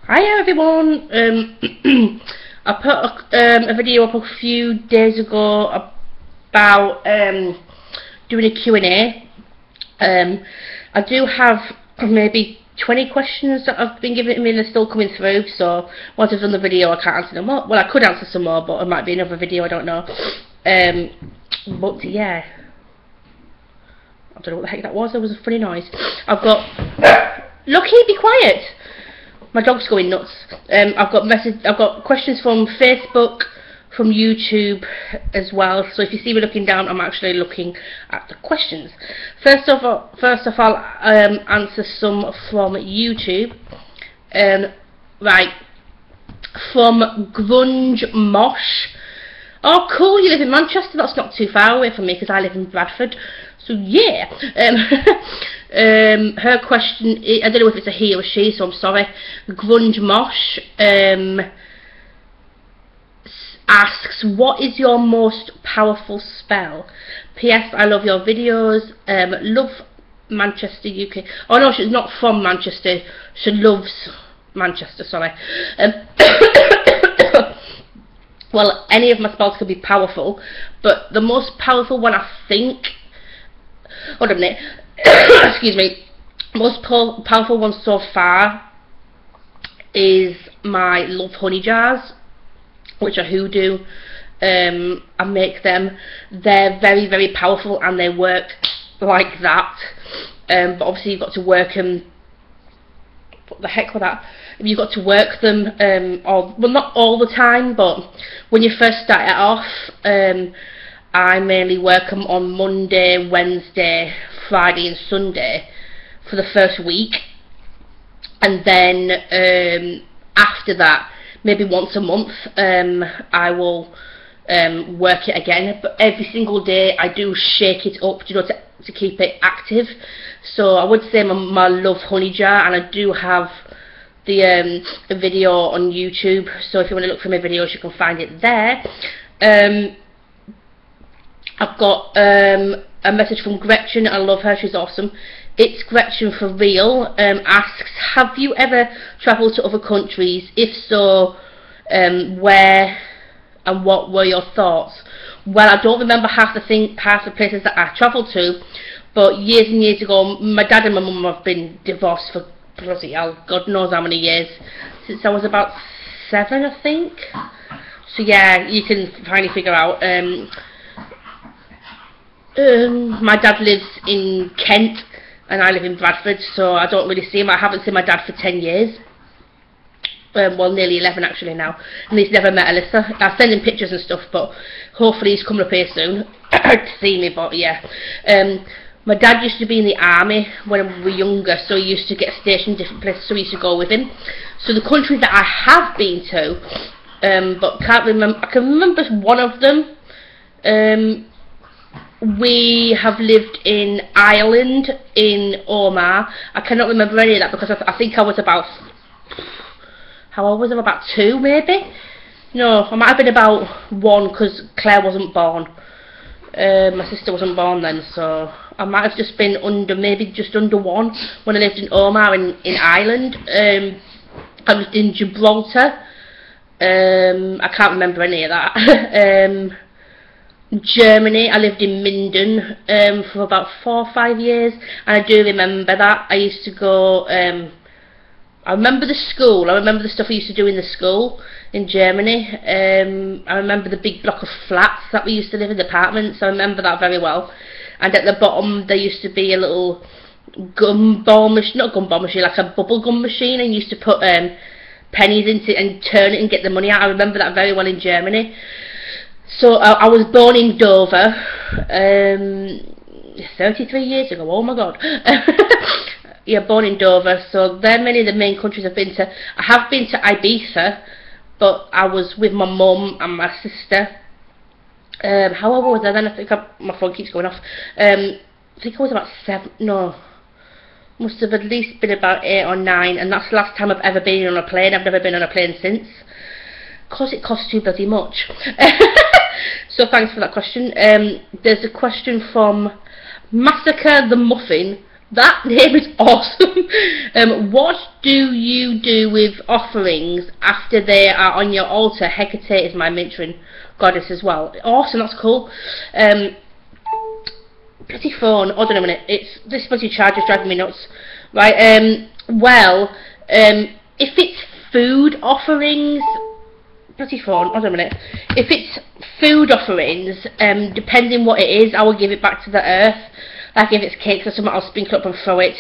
Hi everyone. I put a video up a few days ago about doing a Q&A. I do have maybe 20 questions that have been given to me and they're still coming through, so once I've done the video I can't answer them all. Well, I could answer some more, but it might be another video, I don't know. But yeah, I don't know what the heck that was. There was a funny noise. I've got Lucky, be quiet. My dog's going nuts. I've got questions from Facebook, from YouTube as well. So if you see me looking down, I'm actually looking at the questions. First of all, I'll answer some from YouTube. Right, from Grunge Mosh. Oh, cool! You live in Manchester. That's not too far away from me because I live in Bradford. So yeah. Her question, I don't know if it's a he or a she, so I'm sorry. Grunge Mosh asks, what is your most powerful spell? P.S. I love your videos. Love Manchester, UK. Oh no, she's not from Manchester. She loves Manchester, sorry. Well, any of my spells could be powerful, but the most powerful one I think... Hold on a minute. Excuse me. Most powerful one so far is my Love Honey Jars, which are hoodoo. I make them. They're very, very powerful and they work like that. But obviously you've got to work them. What the heck was that? You've got to work them, well, not all the time, but when you first start it off, I mainly work them on Monday, Wednesday, Friday and Sunday for the first week, and then after that, maybe once a month, I will work it again. But every single day I do shake it up, you know, to keep it active. So I would say my Love Honey Jar, and I do have the video on YouTube, so if you want to look for my videos you can find it there. I've got a message from Gretchen. I love her, she's awesome. It's Gretchen for real. Asks, have you ever travelled to other countries? If so, where and what were your thoughts? Well, I don't remember half the places that I travelled to, but years and years ago, my dad and my mum have been divorced for bloody hell, God knows how many years, since I was about 7, I think. So yeah, you can finally figure out. My dad lives in Kent and I live in Bradford, so I don't really see him. I haven't seen my dad for 10 years. Well, nearly 11 actually now, and he's never met Alyssa. I send him pictures and stuff, but hopefully he's coming up here soon to see me. But yeah, my dad used to be in the army when we were younger, so he used to get stationed in different places, so we used to go with him. So the countries that I have been to, but can't remember, I can remember one of them. We have lived in Ireland, in Omagh. I cannot remember any of that because I think I was about... How old was I? About 2 maybe? No, I might have been about 1 because Claire wasn't born. My sister wasn't born then, so I might have just been maybe just under 1 when I lived in Omagh in Ireland. I lived in Gibraltar. I can't remember any of that. Germany, I lived in Minden for about 4 or 5 years, and I do remember that. I used to go... I remember the school. I remember the stuff we used to do in the school in Germany. I remember the big block of flats that we used to live in, the apartments. I remember that very well. And at the bottom there used to be a little gumball machine, not gumball machine, like a bubble gum machine, and you used to put pennies into it and turn it and get the money out. I remember that very well in Germany. So I was born in Dover 33 years ago. Oh my god. Yeah, born in Dover, so they're many of the main countries I've been to. I have been to Ibiza, but I was with my mum and my sister. How old was I then? I think my phone keeps going off. I think I was about 7, no, must have at least been about 8 or 9, and that's the last time I've ever been on a plane. I've never been on a plane since, because it costs too bloody much. So thanks for that question. There's a question from Massacre the Muffin. That name is awesome. What do you do with offerings after they are on your altar? Hecate is my matron goddess as well. Awesome, that's cool. Bloody phone. Hold on a minute. This bloody charger's driving me nuts. Right. If it's food offerings, bloody phone. Hold on a minute. If it's food offerings, depending what it is, I will give it back to the earth. Like if it's cakes or something, I'll sprinkle up and throw it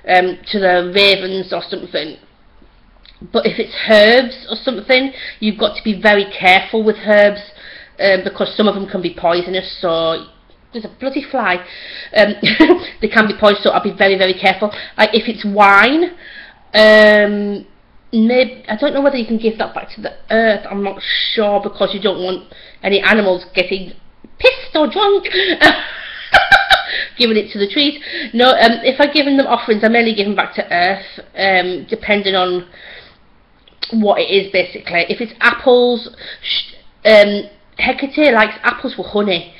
to the ravens or something. But if it's herbs or something, you've got to be very careful with herbs because some of them can be poisonous. So there's a bloody fly. They can be poisonous, so I'll be very, very careful. Like if it's wine, maybe, I don't know whether you can give that back to the earth. I'm not sure because you don't want any animals getting pissed or drunk. Giving it to the trees. No, if I've given them offerings, I mainly give them back to earth, depending on what it is, basically. If it's apples, Hecate likes apples with honey,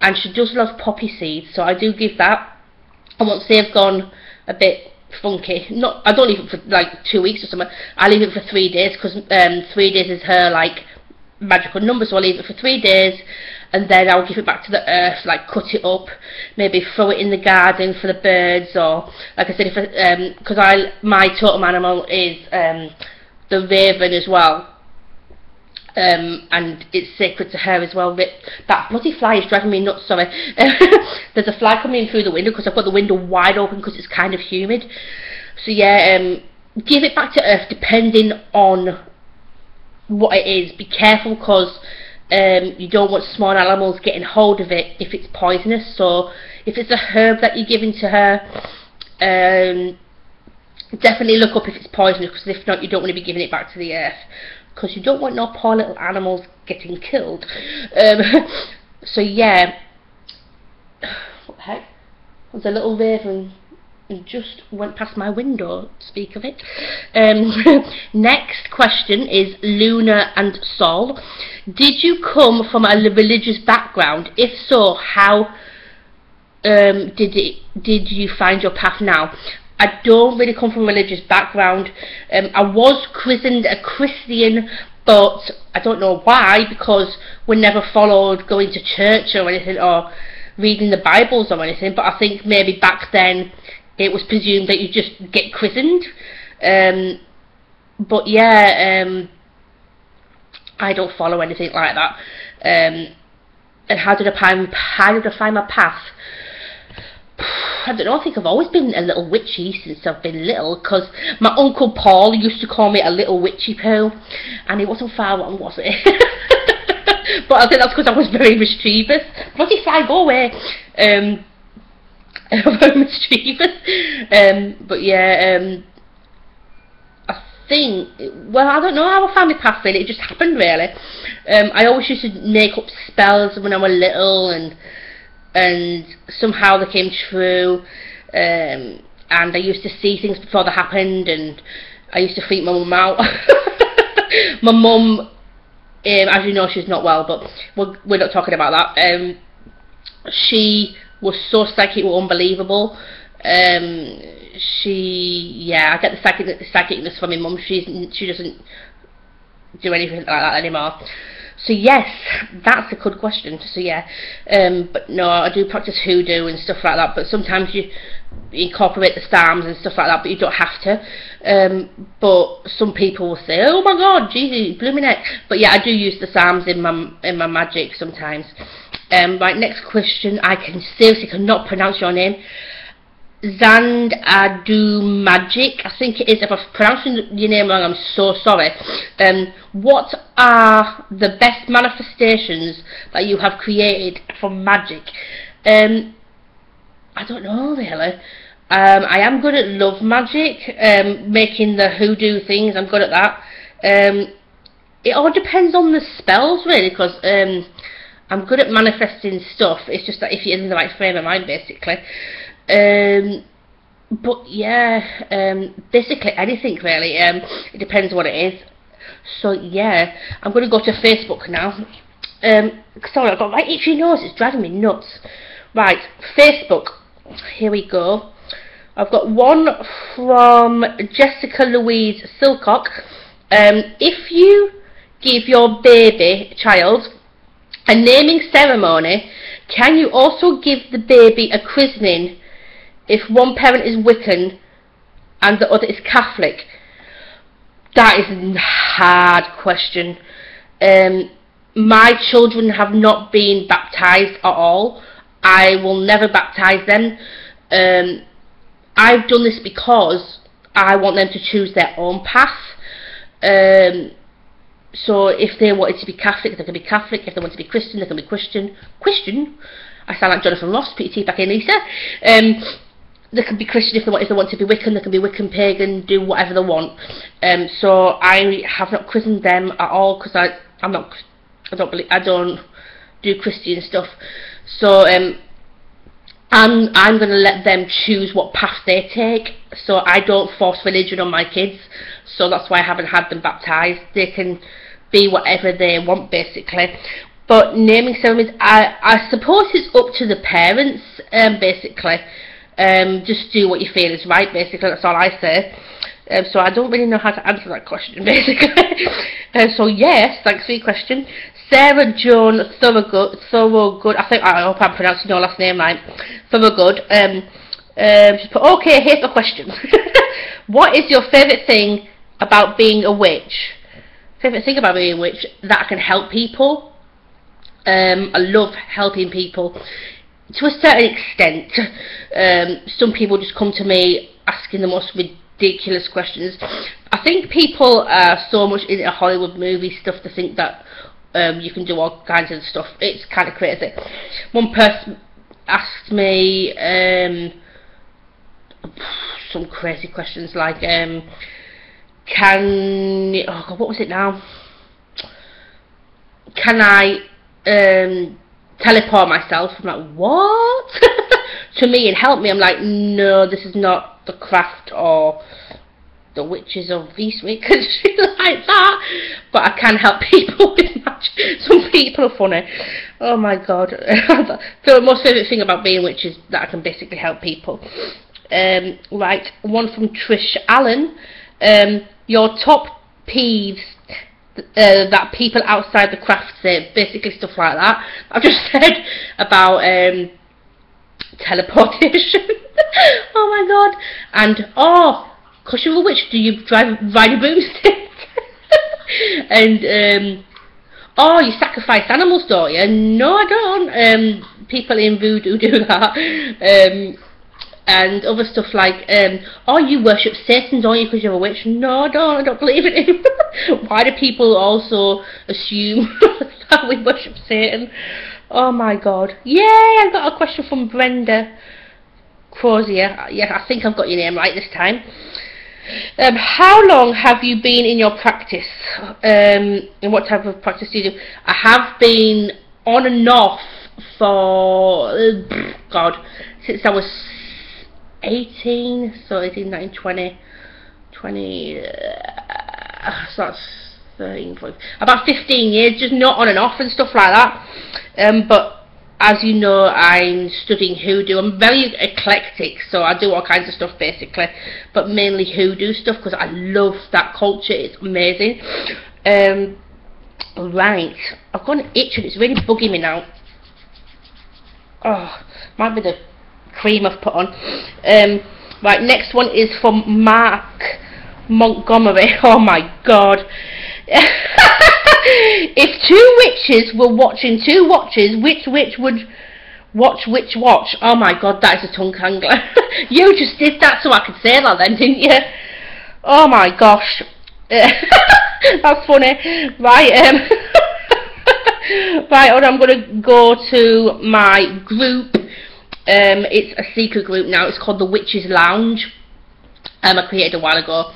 and she does love poppy seeds, so I do give that. And once they've gone a bit funky, I don't leave it for like 2 weeks or something, I leave it for 3 days, because 3 days is her like magical number, so I leave it for 3 days, and then I'll give it back to the earth, like cut it up, maybe throw it in the garden for the birds, or like I said, because my totem animal is the raven as well, and it's sacred to her as well. That bloody fly is driving me nuts, sorry. There's a fly coming in through the window because I've got the window wide open because it's kind of humid. So yeah, give it back to earth depending on what it is. Be careful because you don't want small animals getting hold of it if it's poisonous. So if it's a herb that you're giving to her, definitely look up if it's poisonous, because if not, you don't want to be giving it back to the earth, because you don't want no poor little animals getting killed. So yeah, what the heck, there's a little raven and just went past my window, speak of it. Next question is Luna and Sol. Did you come from a religious background? If so, how did you find your path now? I don't really come from a religious background. I was christened a Christian, but I don't know why, because we never followed going to church or anything, or reading the Bibles or anything. But I think maybe back then it was presumed that you just get christened. But yeah, I don't follow anything like that. And how did I find my path? I don't know, I think I've always been a little witchy since I've been little, because my Uncle Paul used to call me a little witchy poo, and he wasn't far wrong, was he? But I think that's because I was very mischievous. Bloody fly, go away. Very mischievous. But yeah, I think, well, I don't know how I found my path really, it just happened really. I always used to make up spells when I was little, and somehow they came true, and I used to see things before they happened, and I used to freak my mum out. My mum, as you know, she's not well, but we're not talking about that. She was so psychic, it was unbelievable. I get the psychicness from my mum. She doesn't do anything like that anymore. So yes, that's a good question. So yeah, but no, I do practice hoodoo and stuff like that, but sometimes you incorporate the psalms and stuff like that, but you don't have to. But some people will say, oh my god, Jesus, blooming heck. But yeah, I do use the psalms in my magic sometimes. Right, next question. I seriously cannot pronounce your name. Xanadu Magic, I think it is. If I've pronounced your name wrong, I'm so sorry. What are the best manifestations that you have created from magic? I don't know really. I am good at love magic, making the hoodoo things. I'm good at that. It all depends on the spells really, because I'm good at manifesting stuff. It's just that if you're in the right frame of mind, basically. But yeah, basically anything really. It depends what it is. So yeah, I'm going to go to Facebook now. Sorry, I've got my itchy nose, it's driving me nuts. Right, Facebook, here we go. I've got one from Jessica Louise Silcock. If you give your baby child a naming ceremony, can you also give the baby a christening if one parent is Wiccan and the other is Catholic? That is a hard question. My children have not been baptised at all. I will never baptise them. I've done this because I want them to choose their own path. So if they wanted to be Catholic, they can be Catholic. If they want to be Christian, they can be Christian. Christian? I sound like Jonathan Ross, PT back in Lisa. They can be Christian if they want to be Wiccan. They can be Wiccan, pagan, do whatever they want. So I have not christened them at all because I don't do Christian stuff. So I'm going to let them choose what path they take. So I don't force religion on my kids. So that's why I haven't had them baptised. They can be whatever they want, basically. But naming ceremonies, I suppose it's up to the parents, basically. Just do what you feel is right, basically. That's all I say. So I don't really know how to answer that question, basically. So yes, thanks for your question. Sarah Joan Thorogood, I hope I'm pronouncing your last name right. Thorogood. She put, okay, here's the question. What is your favourite thing about being a witch? Favourite thing about being a witch? That I can help people. I love helping people to a certain extent. Some people just come to me asking the most ridiculous questions. I think people are so much into Hollywood movie stuff to think that you can do all kinds of stuff. It's kind of crazy. One person asked me some crazy questions like what was it now? Can I teleport myself? I'm like, what? To me and help me. I'm like, no, this is not the craft or the witches of Eastwick and shit like that. But I can help people with magic. Some people are funny. Oh my god. The most favourite thing about being a witch is that I can basically help people. Right, one from Trish Allen. Your top peeves that people outside the craft say, basically stuff like that. I've just said about teleportation. Oh my god. And because you're a witch, do you ride a broomstick? And you sacrifice animals, don't you? No, I don't. People in voodoo do that. And other stuff like, you worship Satan, don't you, because you're a witch? No, I don't believe in him. Why do people also assume that we worship Satan? Oh my god. Yay, I got a question from Brenda Crozier. Yeah, I think I've got your name right this time. How long have you been in your practice? And what type of practice do you do? I have been on and off for, since I was 18, so 18, 19, 20, so that's 13, 14, about 15 years, just not on and off and stuff like that. But as you know, I'm studying hoodoo. I'm very eclectic, so I do all kinds of stuff basically, but mainly hoodoo stuff because I love that culture. It's amazing. Right, I've got an itch and it's really bugging me now. Might be the cream I've put on. Right, next one is from Mark Montgomery. Oh my god. If two witches were watching two watches, which witch would watch which watch? Oh my god, that is a tongue hangler. You just did that so I could say that then, didn't you? Oh my gosh. That's funny. Right, right, I'm going to go to my group. It's a secret group now. It's called the Witches Lounge. I created a while ago.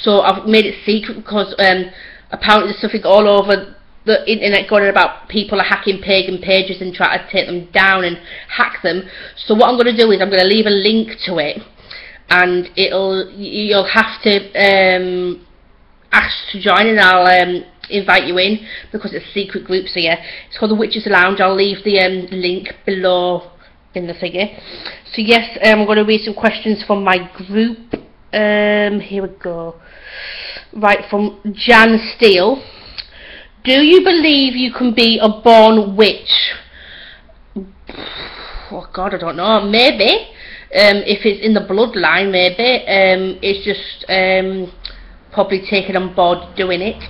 So I've made it secret because apparently there's something all over the internet going on about people are hacking pagan pages and trying to take them down and hack them. So what I'm going to do is I'm going to leave a link to it, and you'll have to ask to join, and I'll invite you in because it's a secret group. So yeah, it's called the Witches Lounge. I'll leave the link below in the figure. So yes, I'm going to read some questions from my group. Here we go. Right, from Jan Steele. Do you believe you can be a born witch? Oh God, I don't know. Maybe. If it's in the bloodline, maybe. It's just probably taken on board doing it.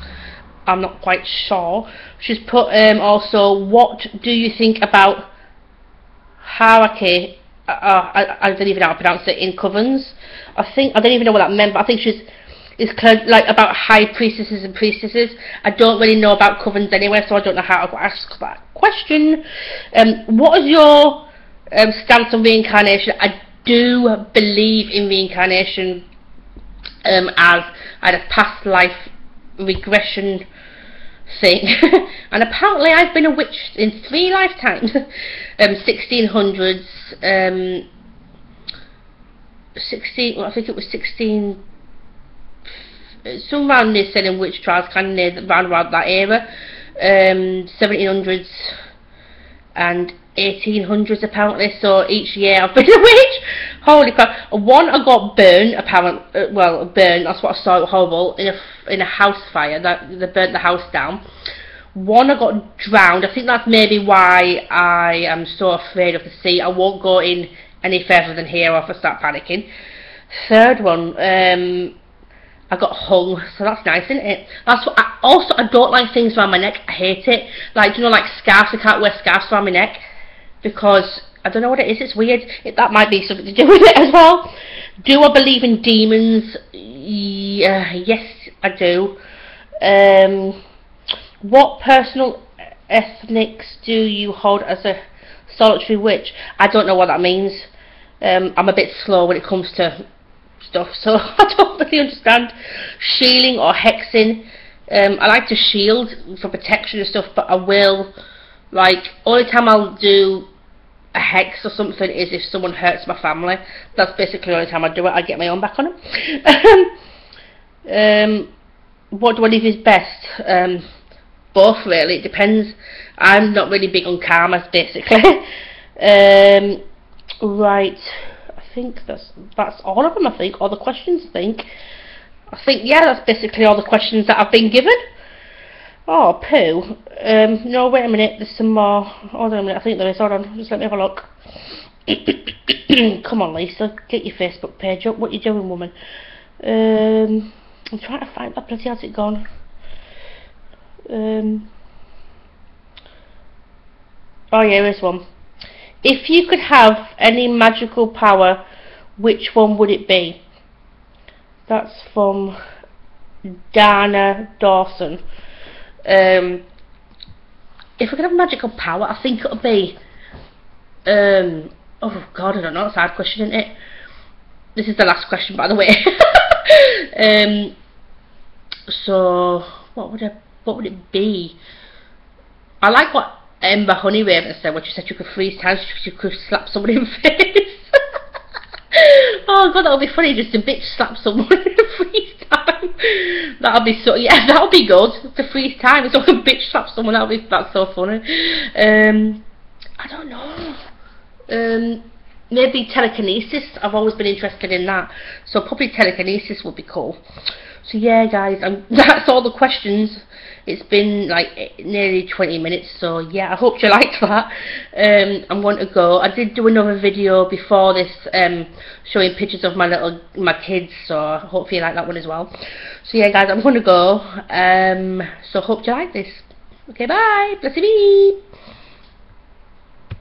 I'm not quite sure. She's put also, what do you think about hierarchy? I don't even know how to pronounce it, in covens. I don't even know what that meant, but I think it's like about high priestesses and priestesses. I don't really know about covens anyway, so I don't know how to ask that question. What is your stance on reincarnation? I do believe in reincarnation, as I had a past life regression thing, and apparently I've been a witch in 3 lifetimes. 1600s, well, I think it was 16, some around near selling witch trials, kind of near around that era. 1700s and 1800s apparently. So each year I've been a witch. Holy crap! One, I got burned. Burned. That's what I saw. Horrible, in a house fire. They burnt the house down. One, I got drowned. I think that's maybe why I am so afraid of the sea. I won't go in any further than here, or if I start panicking. Third one, I got hung, so that's nice, isn't it? That's what I don't like things around my neck. I hate it. Like, you know, like scarves. I can't wear scarves around my neck because I don't know what it is. It's weird. That might be something to do with it as well. Do I believe in demons? Yes, I do. What personal ethnics do you hold as a solitary witch? I don't know what that means. I'm a bit slow when it comes to stuff, so I don't really understand. Shielding or hexing. I like to shield for protection and stuff, but I will, like, only time I'll do a hex or something is if someone hurts my family. That's basically the only time I do it. I get my own back on them. What do I believe is best? Both, really. It depends. I'm not really big on karmas, basically. Right, I think that's all of them. I think all the questions. I think yeah, that's basically all the questions that I've been given. Oh, poo. No, wait a minute, there's some more. Hold on a minute, I think there is. Hold on, just let me have a look. Come on, Lisa, get your Facebook page up. What you doing, woman? I'm trying to find that. Bloody, how's it gone? Oh yeah, here's one. If you could have any magical power, which one would it be? That's from Dana Dawson. If I could have magical power, I think it would be oh God, I don't know, it's a hard question, isn't it? This is the last question, by the way. So what would it be? I like what Ember Honeyraven said, when she said you could freeze time, you could slap somebody in the face. Oh God, that would be funny, just to bitch slap someone in freeze time. That would be so, yeah, that would be good, to freeze time, so I can bitch slap someone, that's so funny. I don't know. Maybe telekinesis. I've always been interested in that, so probably telekinesis would be cool. So yeah, guys, that's all the questions. It's been like nearly 20 minutes, so yeah, I hope you liked that. I'm going to go. I did do another video before this, showing pictures of my kids, so hopefully you like that one as well. So yeah, guys, I'm going to go. So hope you like this. Okay, bye. Bless you.